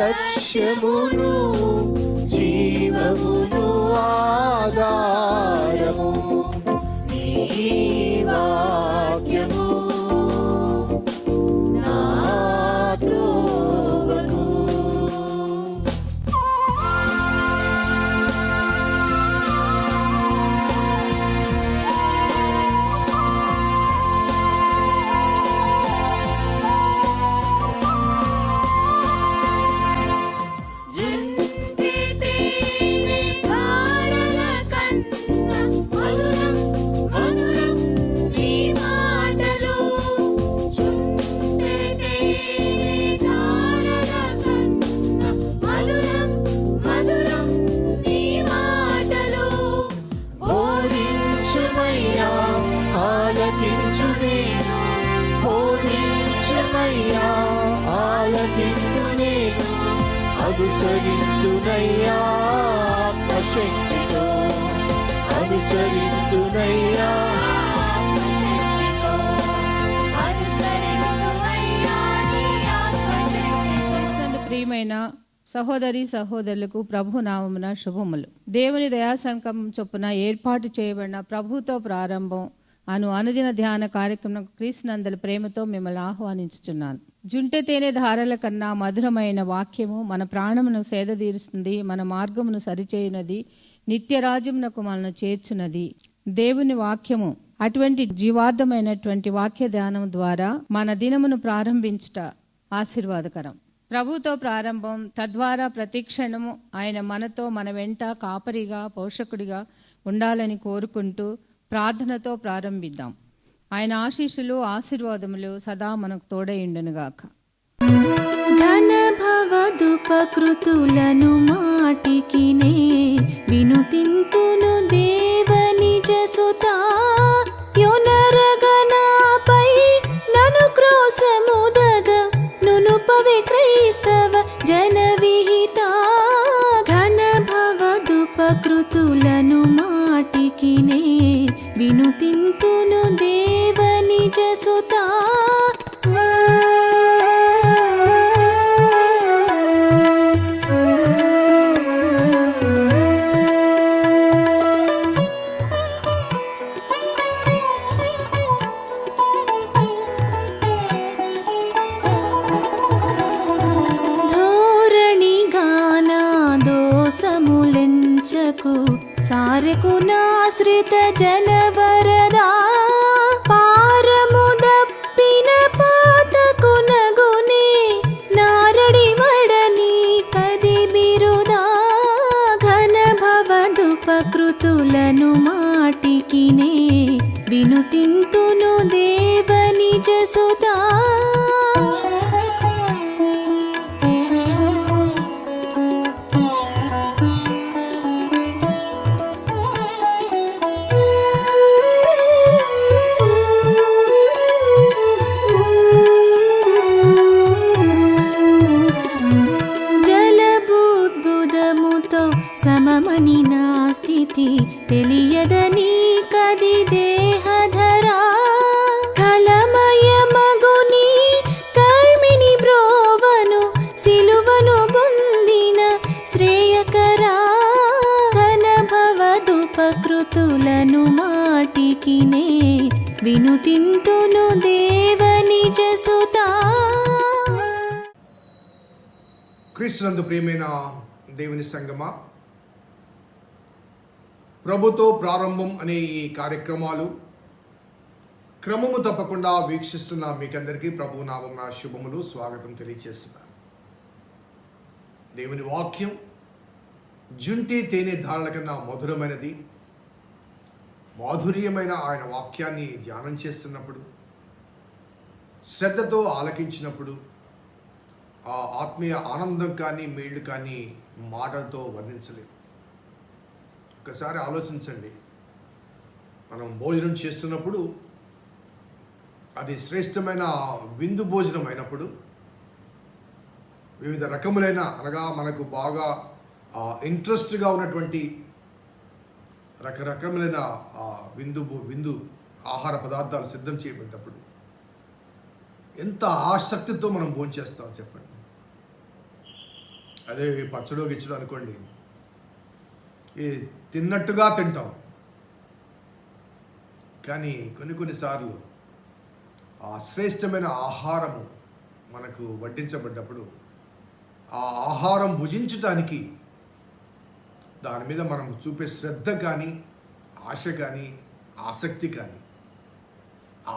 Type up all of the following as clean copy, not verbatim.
లక్ష్యమును జీవమును ఆధారము నీ వాక్యము నా త్రోవకు. అనుసరింతునయ్యా ఆత్మశక్తితో, అనుసరింతునయ్యా. ప్రియమైన సహోదరి సహోదరులకు ప్రభు నామమున శుభములు. దేవుని దయాసంకల్పం చొప్పున ఏర్పాటు చేయబడిన ప్రభుతో ప్రారంభం అనుదిన ధ్యాన కార్యక్రమం క్రీస్తునందల ప్రేమతో మిమ్మల్ని ఆహ్వానించుచున్నాను. జుంటె తేనె ధారల కన్నా మధురమైన వాక్యము మన ప్రాణమును సేదతీరుస్తుంది, మన మార్గమును సరిచేయునది, నిత్యరాజ్యమునకు మనను చేర్చున్నది. దేవుని వాక్యము అటువంటి జీవార్థమైనటువంటి వాక్య ధ్యానం ద్వారా మన దినమును ప్రారంభించుట ఆశీర్వాదకరం. ప్రభుతో ప్రారంభం, తద్వారా ప్రతిక్షణము ఆయన మనతో మన వెంట కాపరిగా పోషకుడిగా ఉండాలని కోరుకుంటూ ప్రార్థనతో ప్రారంభిద్దాం. ఆయన ఆశీస్సులు ఆశీర్వాదములు సదా మనకు తోడైండునుగాక. ఘన భవదుపకృతులను మాటికినే వినుతింతును దేవని జసుతా యొనరగనాపై నను క్రోశముదగ నునుపవే క్రైస్తవ జన విహిత. ఘన భవదుపకృతులను మాటికినే వినుతింతును దేవని జసుతా సారెకు నాశ్రిత జనవరదా పారము దప్పిన పాతకునగునే నారడి వడని కది బిరుదా. ఘన భవదుపకృతులను మాటికినే వినుతింతును దేవని జసుతా. సమమని నా స్థితి తెలియదని కది దేహధరా కలమయ మగుని కర్మిని బ్రోవను సిలువను బొందిన శ్రేయకరా. ఘన భవదుపకృతులను మాటికినే వినుతింతును దేవని జసుతా. క్రీస్తునందు ప్రియమైన దేవుని సంగమా, ప్రభుతో ప్రారంభం అనే ఈ కార్యక్రమాలు క్రమము తప్పకుండా వీక్షిస్తున్న మీకందరికీ ప్రభు నామమున శుభములు స్వాగతం తెలియజేస్తున్నాను. దేవుని వాక్యం జుంటి తేనె ధారల కన్నా మధురమైనది. మాధుర్యమైన ఆయన వాక్యాన్ని ధ్యానం చేస్తున్నప్పుడు, శ్రద్ధతో ఆలకించినప్పుడు ఆ ఆత్మీయ ఆనందం కానీ మేళ్ళు కానీ మాటలతో వర్ణించలేదు. ఒకసారి ఆలోచించండి, మనం భోజనం చేస్తున్నప్పుడు అది శ్రేష్టమైన విందు భోజనం అయినప్పుడు వివిధ రకములైన అనగా మనకు బాగా ఇంట్రెస్ట్గా ఉన్నటువంటి రకరకములైన విందు ఆహార పదార్థాలు సిద్ధం చేయబడినప్పుడు ఎంత ఆసక్తితో మనం భోంచేస్తాం చెప్పండి. అదే పచ్చడో గిచ్చడో అనుకోండి, ఈ తిన్నట్టుగా తింటాం. కానీ కొన్నిసార్లు ఆ శ్రేష్టమైన ఆహారము మనకు వడ్డించబడ్డప్పుడు ఆ ఆహారం భుజించటానికి దాని మీద మనం చూపే శ్రద్ధ కానీ, ఆశ కానీ, ఆసక్తి కానీ,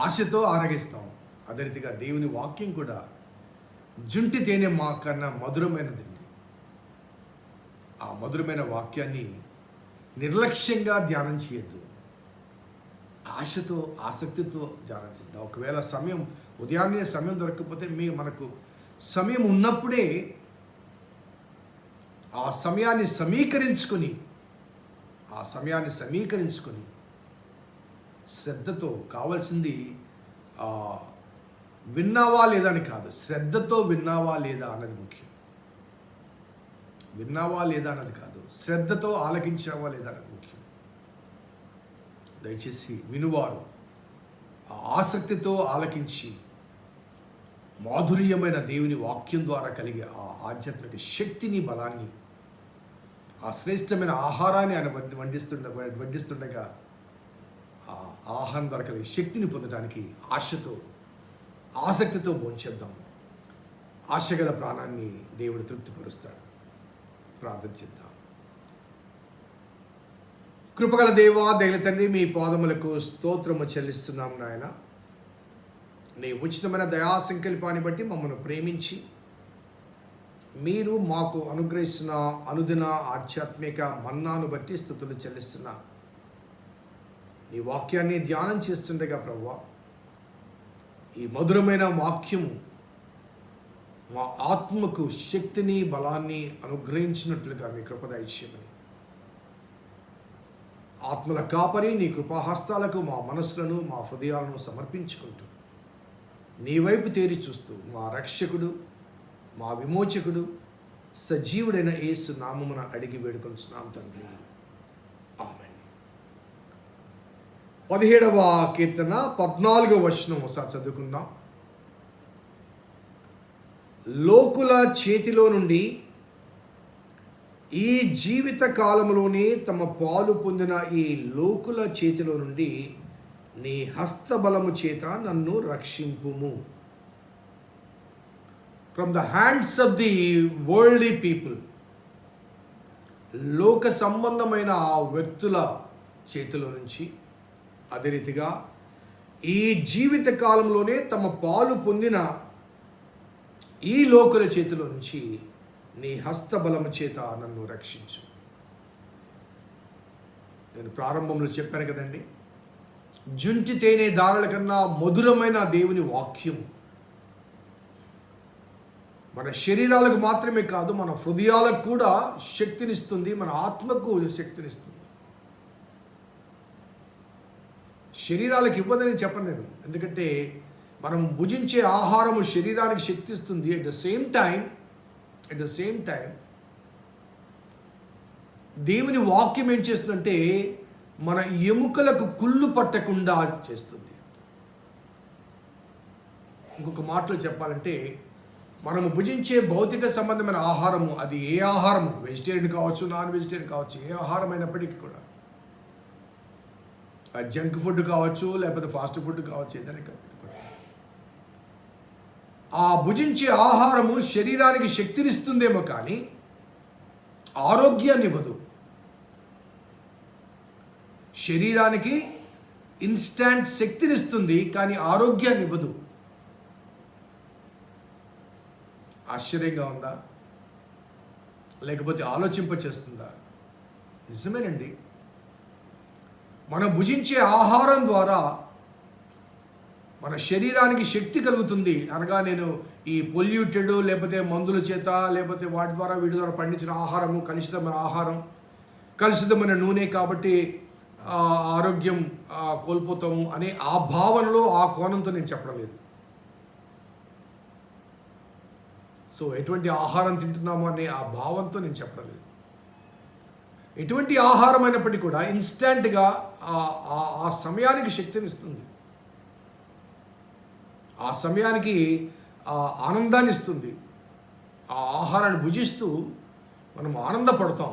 ఆశతో ఆరగిస్తాం. అదే రీతిగా దేవుని వాక్యం కూడా జుంటి తేనె మా కన్నా మధురమైనది. ఆ మధురమైన వాక్యాన్ని నిర్లక్ష్యంగా ధ్యానం చేయొద్దు. ఆశతో, ఆసక్తితో ధ్యానం చేద్దాం. ఒకవేళ ఉదయాన్నే సమయం దొరకకపోతే మనకు సమయం ఉన్నప్పుడే ఆ సమయాన్ని సమీకరించుకొని శ్రద్ధతో, కావాల్సింది విన్నావా లేదా అని కాదు, శ్రద్ధతో విన్నావా లేదా అన్నది ముఖ్యం. విన్నావా లేదా అన్నది కాదు, శ్రద్ధతో ఆలకించావా లేదా అన్నది ముఖ్యం. దయచేసి వినువారు ఆసక్తితో ఆలకించి మాధుర్యమైన దేవుని వాక్యం ద్వారా కలిగే ఆ ఆధ్యాత్మిక శక్తిని, బలాన్ని, ఆ శ్రేష్టమైన ఆహారాన్ని ఆయన వడ్డిస్తుండగా ఆ ఆహారం ద్వారా కలిగే శక్తిని పొందడానికి ఆశతో, ఆసక్తితో భోంచేద్దాం. ఆశగల ప్రాణాన్ని దేవుడు తృప్తిపరుస్తాడు. ప్రార్థన చేద్దాం. కృపగల దేవా, దయల తండ్రి, మీ పాదములకు స్తోత్రము చెల్లిస్తున్నాం నాయన. నీ ఉచితమైన దయా సంకల్పాన్ని బట్టి మమ్మల్ని ప్రేమించి మీరు మాకు అనుగ్రహిస్తున్న అనుదిన ఆధ్యాత్మిక మన్నాను బట్టి స్తుతులు చెల్లిస్తున్నా. నీ వాక్యాన్ని ధ్యానం చేస్తుండగా ప్రభువా, ఈ మధురమైన వాక్యము మా ఆత్మకు శక్తిని, బలాన్ని అనుగ్రహించినట్లుగా మీ కృప దయచేయమని, ఆత్మల కాపరి నీ కృపాహస్తాలకు మా మనసులను, మా హృదయాలను సమర్పించుకుంటూ నీ వైపు తేరి చూస్తూ మా రక్షకుడు, మా విమోచకుడు, సజీవుడైన యేసు నామమున అడిగి వేడుకొంచున్నాం తండ్రి. ఆమేన్. 17వ కీర్తన 14వ వచనం ఒకసారి చదువుకుందాం. లోకుల చేతిలో నుండి ఈ జీవిత కాలంలోనే తమ పాలు పొందిన ఈ లోకుల చేతిలో నుండి నీ హస్తబలము చేత నన్ను రక్షింపుము. From the hands of the worldly people, లోక సంబంధమైన ఆ వ్యక్తుల చేతిలో నుంచి, అదే రీతిగా ఈ జీవిత కాలంలోనే తమ పాలు పొందిన ఈ లోకుల చేతిలో నుంచి నీ హస్తబలము చేత నన్ను రక్షించు. నేను ప్రారంభంలో చెప్పాను కదండి, జుంటి తేనె దారుల కన్నా మధురమైన దేవుని వాక్యం మన శరీరాలకు మాత్రమే కాదు, మన హృదయాలకు కూడా శక్తినిస్తుంది, మన ఆత్మకు శక్తినిస్తుంది. శరీరాలకు ఇవ్వదని చెప్పను నేను, ఎందుకంటే మనం భుజించే ఆహారము శరీరానికి శక్తి ఇస్తుంది. అట్ ద సేమ్ టైం దేవుని వాక్యం ఏం చేస్తుందంటే మన ఎముకలకు కుళ్ళు పట్టకుండా చేస్తుంది. ఇంకొక మాటలో చెప్పాలంటే, మనము భుజించే భౌతిక సంబంధమైన ఆహారము, అది ఏ ఆహారము, వెజిటేరియన్ కావచ్చు, నాన్ వెజిటేరియన్ కావచ్చు, ఏ ఆహారం అయినప్పటికీ కూడా, జంక్ ఫుడ్ కావచ్చు, లేకపోతే ఫాస్ట్ ఫుడ్ కావచ్చు, ఏదైనా కూడా ఆ భుజించే ఆహారము శరీరానికి శక్తినిస్తుందేమో కానీ ఆరోగ్యాన్ని ఇవ్వదు. శరీరానికి ఇన్స్టాంట్ శక్తినిస్తుంది కానీ ఆరోగ్యాన్ని ఇవ్వదు. ఆశ్చర్యంగా ఉందా? లేకపోతే ఆలోచింపచేస్తుందా? నిజమేనండి. మనం భుజించే ఆహారం ద్వారా మన శరీరానికి శక్తి కలుగుతుంది. అనగా నేను ఈ పొల్యూటెడ్, లేకపోతే మందుల చేత, లేకపోతే వాటి ద్వారా వీటి ద్వారా పండించిన ఆహారము కలుషితమైన ఆహారం, కలుషితమైన నూనె, కాబట్టి ఆరోగ్యం కోల్పోతాము అనే ఆ భావనలో, ఆ కోణంతో నేను చెప్పడం లేదు. సో ఎటువంటి ఆహారం తింటున్నాము అనే ఆ భావంతో నేను చెప్పడం లేదు. ఎటువంటి ఆహారం అయినప్పటికీ కూడా ఇన్స్టెంట్గా ఆ సమయానికి శక్తిని ఇస్తుంది, ఆ సమయానికి ఆనందాన్ని ఇస్తుంది. ఆ ఆహారాన్ని భుజిస్తూ మనం ఆనందపడతాం,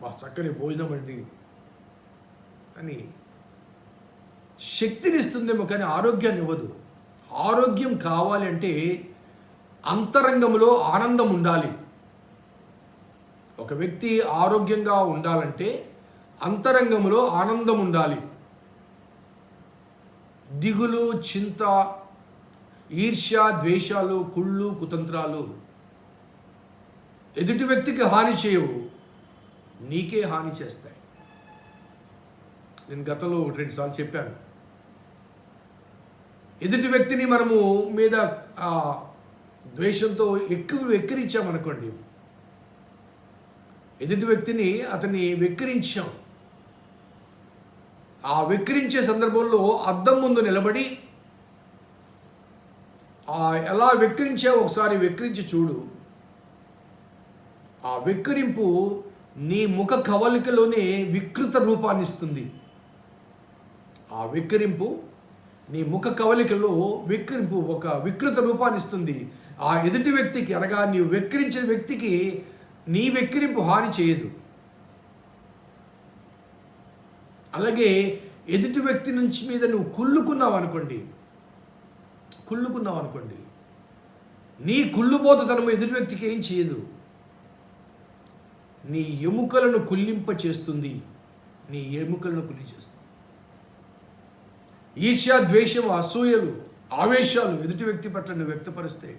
మా చక్కని భోజనం అండి అని. శక్తినిస్తుందేమో కానీ ఆరోగ్యాన్ని ఇవ్వదు. ఆరోగ్యం కావాలి అంటే అంతరంగంలో ఆనందం ఉండాలి. ఒక వ్యక్తి ఆరోగ్యంగా ఉండాలంటే అంతరంగంలో ఆనందం ఉండాలి. దిగులు, చింత, ఈర్ష్య, ద్వేషాలు, కుళ్ళు, కుతంత్రాలు ఎదుటి వ్యక్తికి హాని చేయవు, నీకే హాని చేస్తాయి. నేను గతంలో 2 సార్లు చెప్పాను. ఎదుటి వ్యక్తిని మనము మీద ద్వేషంతో ఎక్కువ వెక్కిరించామనుకోండి, ఎదుటి వ్యక్తిని అతన్ని వెక్కిరించాం. ఆ వెక్కిరించే సందర్భంలో అద్దం ముందు నిలబడి ఎలా వెక్కిరించావు ఒకసారి వెక్కిరించి చూడు. ఆ వెక్కిరింపు నీ ముఖ కవలికలోనే వికృత రూపాన్ని ఇస్తుంది. ఆ వెక్కిరింపు నీ ముఖ కవలికలో ఒక వికృత రూపాన్ని ఇస్తుంది. ఆ ఎదుటి వ్యక్తికి, అనగా నీవు వెక్కిరించిన వ్యక్తికి నీ వెక్కిరింపు హాని చేయదు. అలాగే ఎదుటి వ్యక్తి నుంచి మీద నువ్వు కుళ్ళుకున్నావు అనుకోండి, నీ కుళ్ళుబోతుతనము ఎదుటి వ్యక్తికి ఏం చేయదు. నీ ఎముకలను కుళ్ళింప చేస్తుంది. ఈర్ష్య, ద్వేషం, అసూయలు, ఆవేశాలు ఎదుటి వ్యక్తి పట్ల నువ్వు వ్యక్తపరిస్తే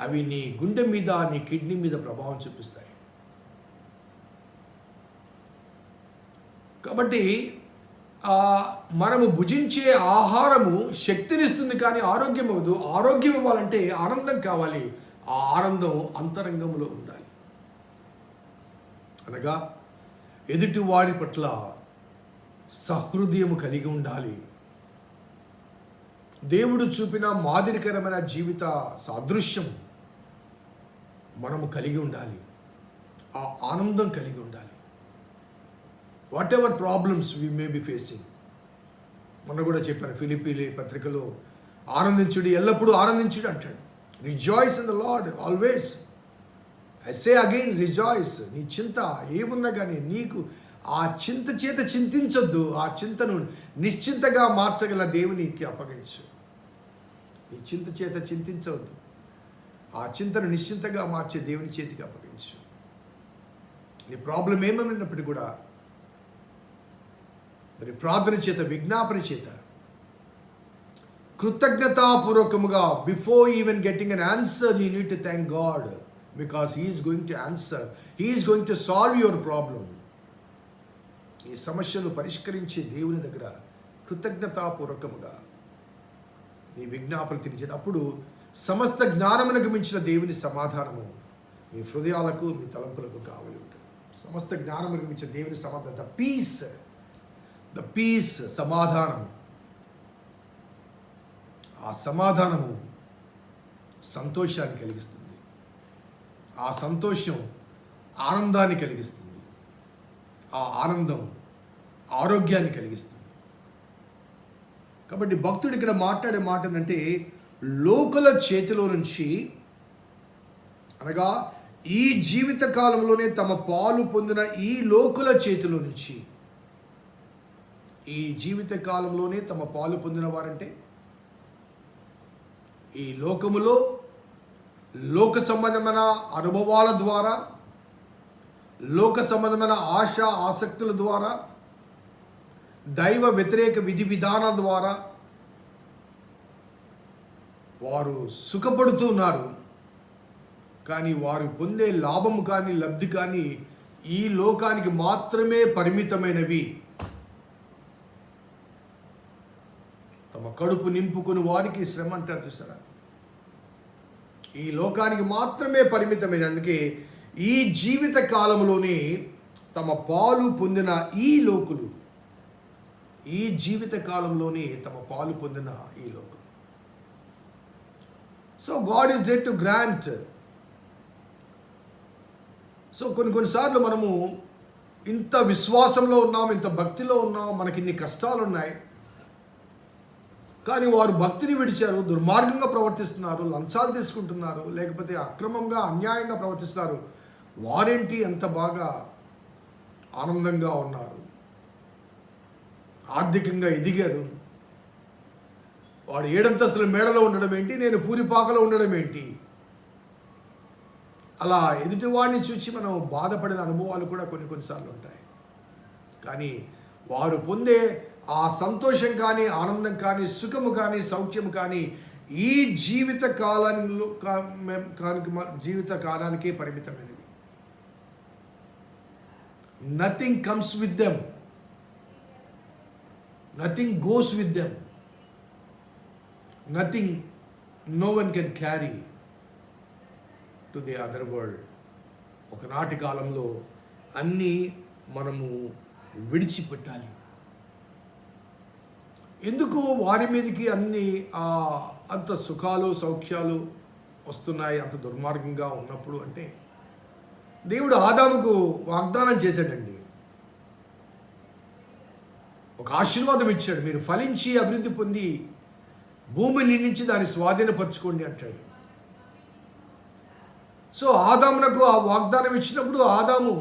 అవి నీ గుండె మీద, నీ కిడ్నీ మీద ప్రభావం చూపిస్తాయి. కాబట్టి మనము భుజించే ఆహారము శక్తినిస్తుంది కానీ ఆరోగ్యం ఇవ్వదు. ఆరోగ్యం ఇవ్వాలంటే ఆనందం కావాలి. ఆ ఆనందం అంతరంగంలో ఉండాలి. అనగా ఎదుటి వాడి పట్ల సహృదయము కలిగి ఉండాలి. దేవుడు చూపిన మాదిరికరమైన జీవిత సాదృశ్యం మనము కలిగి ఉండాలి. ఆ ఆనందం కలిగి ఉండాలి. What ever problems we may be facing. మొన్న కూడా చెప్పాను ఫిలిప్పీ పత్రికలో, ఆనందించుడి, ఎల్లప్పుడూ ఆనందించుడి అంటాడు. Rejoice in the lord always. I say again rejoice. నీ చింత ఏమున్నా కానీ నీకు ఆ చింత చేత చింతించొద్దు. ఆ చింతను నిశ్చింతగా మార్చగల దేవునికి అప్పగించు. నీ చింత చేత చింతించవద్దు. ఆ చింతను నిశ్చింతగా మార్చే దేవుని చేతికి అప్పగించు. నీ ప్రాబ్లం ఏమైనప్పటికీ కూడా మరి ప్రార్థన చేత, విజ్ఞాపన చేత, కృతజ్ఞతాపూర్వకముగా, before even getting an answer you need to thank God, because he is going to answer, he is going to solve your problem. ఈ సమస్యను పరిష్కరించే దేవుని దగ్గర కృతజ్ఞతాపూర్వకముగా నీ విజ్ఞాపన తెలిచేటప్పుడు సమస్త జ్ఞానమునకు మించిన దేవుని సమాధానము మీ హృదయాలకు, మీ తలంపులకు కావలి ఉంటుంది. సమస్త జ్ఞానమునకు మించిన దేవుని సమాధానం, ద పీస్, సమాధానం. ఆ సమాధానము సంతోషాన్ని కలిగిస్తుంది. ఆ సంతోషం ఆనందాన్ని కలిగిస్తుంది. ఆ ఆనందం ఆరోగ్యాన్ని కలిగిస్తుంది. కాబట్టి భక్తుడు ఇక్కడ మాట్లాడే మాట ఏంటంటే, లోకుల చేతిలో నుంచి, అనగా ఈ జీవిత కాలంలోనే తమ పాలు పొందిన ఈ లోకుల చేతిలో నుంచి, ఈ జీవిత కాలంలోనే తమ పాలు పొందిన వారంటే ఈ లోకములో లోక సంబంధమైన అనుభవాల ద్వారా, లోక సంబంధమైన ఆశ ఆసక్తుల ద్వారా, దైవ వ్యతిరేక విధి విధానాల ద్వారా వారు సుఖపడుతున్నారు. కానీ వారు పొందే లాభము కానీ లబ్ధి కానీ ఈ లోకానికి మాత్రమే పరిమితమైనవి. తమ కడుపు నింపుకుని వారికి శ్రమ అంటారు చూసారా, ఈ లోకానికి మాత్రమే పరిమితమైన. అందుకే ఈ జీవిత కాలంలోనే తమ పాలు పొందిన ఈ లోకులు, ఈ జీవిత కాలంలోనే తమ పాలు పొందిన ఈ లోకం. So God is there to grant. So కొన్నిసార్లు మనము ఇంత విశ్వాసంలో ఉన్నాం, ఇంత భక్తిలో ఉన్నాం, మనకి ఇన్ని కష్టాలు ఉన్నాయి, కానీ వారు భక్తిని విడిచారు, దుర్మార్గంగా ప్రవర్తిస్తున్నారు, లంచాలు తీసుకుంటున్నారు, లేకపోతే అక్రమంగా అన్యాయంగా ప్రవర్తిస్తున్నారు. వారేంటి ఎంత బాగా ఆనందంగా ఉన్నారు, ఆర్థికంగా ఎదిగారు, వాడు 7 అంతస్తుల మేడలో ఉండడం ఏంటి, నేను పూరిపాకలో ఉండడం ఏంటి, అలా ఎదుటివాడిని చూసి మనం బాధపడిన అనుభవాలు కూడా కొన్నిసార్లు ఉంటాయి. కానీ వారు పొందే ఆ సంతోషం కానీ, ఆనందం కానీ, సుఖము కానీ, సౌఖ్యము కానీ ఈ జీవిత కాలానికే పరిమితమైనవి. Nothing comes with them, nothing goes with them, nothing, no one can carry to the other world. ఒకనాటి కాలంలో అన్నీ మనము విడిచిపెట్టాలి. ఎందుకు వారి మీదకి అన్ని అంత సుఖాలు సౌఖ్యాలు వస్తున్నాయి అంత దుర్మార్గంగా ఉన్నప్పుడు అంటే, దేవుడు ఆదాముకు వాగ్దానం చేశాడండి, ఒక ఆశీర్వాదం ఇచ్చాడు, మీరు ఫలించి అభివృద్ధి పొంది భూమి నిండించి దాన్ని స్వాధీనపరచుకోండి అంటాడు. సో ఆదామునకు ఆ వాగ్దానం ఇచ్చినప్పుడు ఆదాము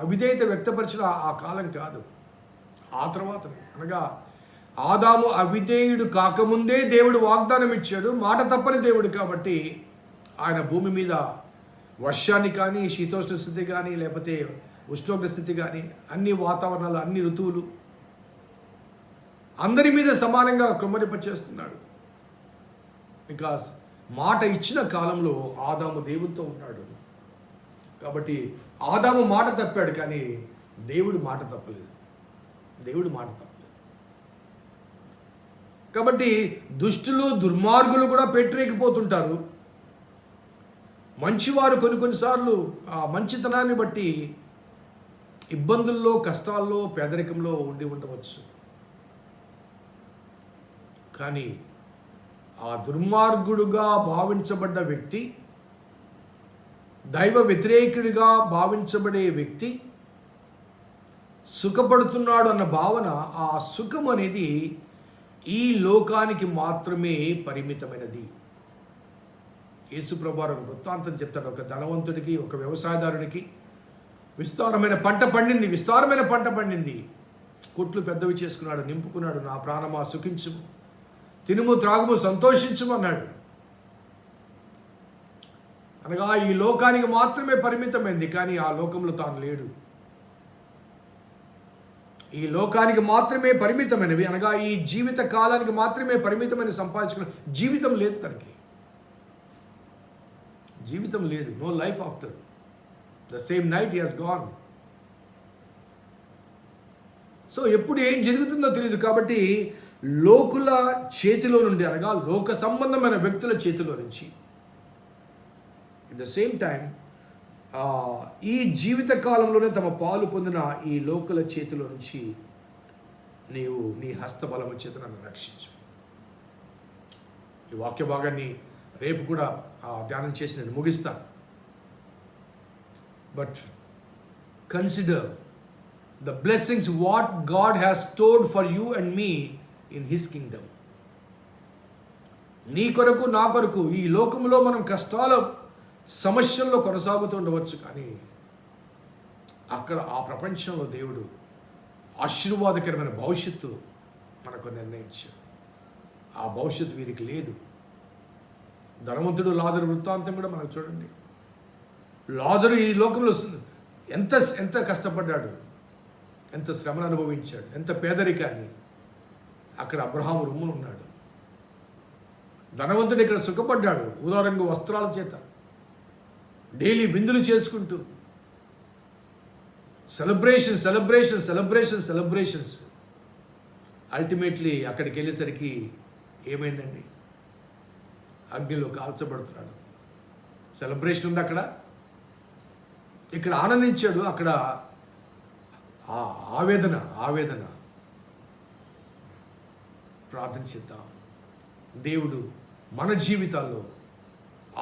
అవిధేయత వ్యక్తపరిచిన ఆ కాలం కాదు, ఆ తర్వాత, అనగా ఆదాము అవిధేయుడు కాకముందే దేవుడు వాగ్దానం ఇచ్చాడు. మాట తప్పని దేవుడు కాబట్టి ఆయన భూమి మీద వర్షాన్ని కానీ, శీతోష్ణ స్థితి కానీ, లేకపోతే ఉష్ణోగ్ర స్థితి కానీ, అన్ని వాతావరణాలు, అన్ని ఋతువులు అందరి మీద సమానంగా కృమ్మరింపచేస్తున్నాడు. బికాస్ మాట ఇచ్చిన కాలంలో ఆదాము దేవుడితో ఉన్నాడు కాబట్టి ఆదాము మాట తప్పాడు, కానీ దేవుడు మాట తప్పలేదు. దేవుడు మాట తప్పలేదు. కాబట్టి దుష్టులు దుర్మార్గులు కూడా పెట్టరేకిపోతుంటారు. మంచివారు కొన్నిసార్లు ఆ మంచితనాన్ని బట్టి ఇబ్బందుల్లో, కష్టాల్లో, పేదరికంలో ఉండి ఉండవచ్చు. కానీ ఆ దుర్మార్గుడుగా భావించబడ్డ వ్యక్తి, దైవ వ్యతిరేకుడిగా భావించబడే వ్యక్తి సుఖపడుతున్నాడు అన్న భావన, ఆ సుఖం అనేది ఈ లోకానికి మాత్రమే పరిమితమైనది. యేసుప్రభువు ఒక వృత్తాంతం చెప్తాడు. ఒక ధనవంతుడికి, ఒక వ్యవసాయదారునికి విస్తారమైన పంట పండింది, కొట్లు పెద్దవి చేసుకున్నాడు, నింపుకున్నాడు. నా ప్రాణమా సుఖించుము, తినుము త్రాగుము సంతోషించుము అన్నాడు. అనగా ఈ లోకానికి మాత్రమే పరిమితమైంది, కానీ ఆ లోకంలో తాను లేడు. ఈ లోకానికి మాత్రమే పరిమితమైనవి, అనగా ఈ జీవిత కాలానికి మాత్రమే పరిమితమైన సంపాదించుకున్న జీవితం లేదు తనకి. జీవితం లేదు. No life after the same night he has gone. So ఎప్పుడు ఏం జరుగుతుందో తెలియదు. కాబట్టి లోకుల చేతిలో నుండి, అనగా లోక సంబంధమైన వ్యక్తుల చేతిలో నుంచి, ఎట్ ద సేమ్ టైం ఈ జీవిత కాలంలోనే తమ పాలు పొందిన ఈ లోకుల చేతిలో నుంచి నీవు నీ హస్తబలము చేత నన్ను రక్షించు. ఈ వాక్య భాగాన్ని రేపు కూడా ధ్యానం చేసి నేను ముగిస్తాను. But consider the blessings what God has stored for you and me in his Kingdom. నీ కొరకు, నా కొరకు ఈ లోకంలో మనం కష్టాల సమస్యల్లో కొనసాగుతూ ఉండవచ్చు, కానీ అక్కడ ఆ ప్రపంచంలో దేవుడు ఆశీర్వాదకరమైన భవిష్యత్తు మనకు నిర్ణయించాడు. ఆ భవిష్యత్తు వీరికి లేదు. ధనవంతుడు లాజరు వృత్తాంతం కూడా మనకు చూడండి. లాజరు ఈ లోకంలో ఎంత కష్టపడ్డాడు, ఎంత శ్రమను అనుభవించాడు, ఎంత పేదరికాన్ని. అక్కడ అబ్రహాము రొమ్మున ఉన్నాడు. ధనవంతుడు ఇక్కడ సుఖపడ్డాడు, ఉదారంగు వస్త్రాల చేత డైలీ విందులు చేసుకుంటూ, సెలబ్రేషన్స్. అల్టిమేట్లీ అక్కడికి వెళ్ళేసరికి ఏమైందండి? అగ్నిలో కాల్చబడుతున్నాడు. సెలబ్రేషన్ ఉంది అక్కడ, ఇక్కడ ఆనందించాడు, అక్కడ ఆవేదన. ప్రార్థన చేద్దాం. దేవుడు మన జీవితాల్లో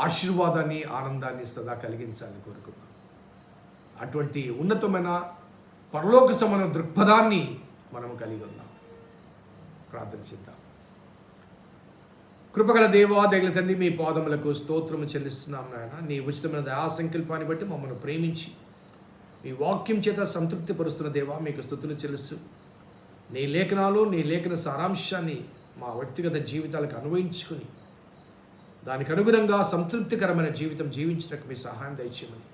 ఆశీర్వాదాన్ని, ఆనందాన్ని సదా కలిగించాలని కోరుకున్నాం. అటువంటి ఉన్నతమైన పరలోక సమాన దృక్పథాన్ని మనం కలిగి ఉన్నాం. ప్రార్థన చేద్దాం. కృపగల దేవా దయగల తండ్రి, మీ పాదములకు స్తోత్రము చెల్లిస్తున్నాం నాయన. నీ ఉచితమైన దయా సంకల్పాన్ని బట్టి మమ్మల్ని ప్రేమించి మీ వాక్యం చేత సంతృప్తి పరుస్తున్న దేవా మీకు స్తుతులు చెల్లిస్తూ, నీ లేఖనాలు, నీ లేఖన సారాంశాన్ని మా వ్యక్తిగత జీవితాలకు అన్వయించుకుని దానికి అనుగుణంగా సంతృప్తికరమైన జీవితం జీవించడానికి మీ సహాయం దయచేయమని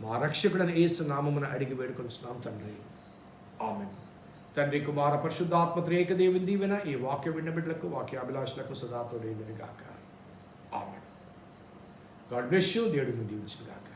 మా రక్షకుడైన యేసు నామమున అడిగి వేడుకొంచున్నాం తండ్రి. ఆమేన్. తండ్రి, కుమార పరిశుద్ధాత్మ త్రియేక దేవుని దీవెన ఈ వాక్య విన్నబిడ్డలకు, వాక్యాభిలాషులకు సదాతో లేదును గాక. ఆమేన్. God bless you. దేవుడు దీవించును గాక.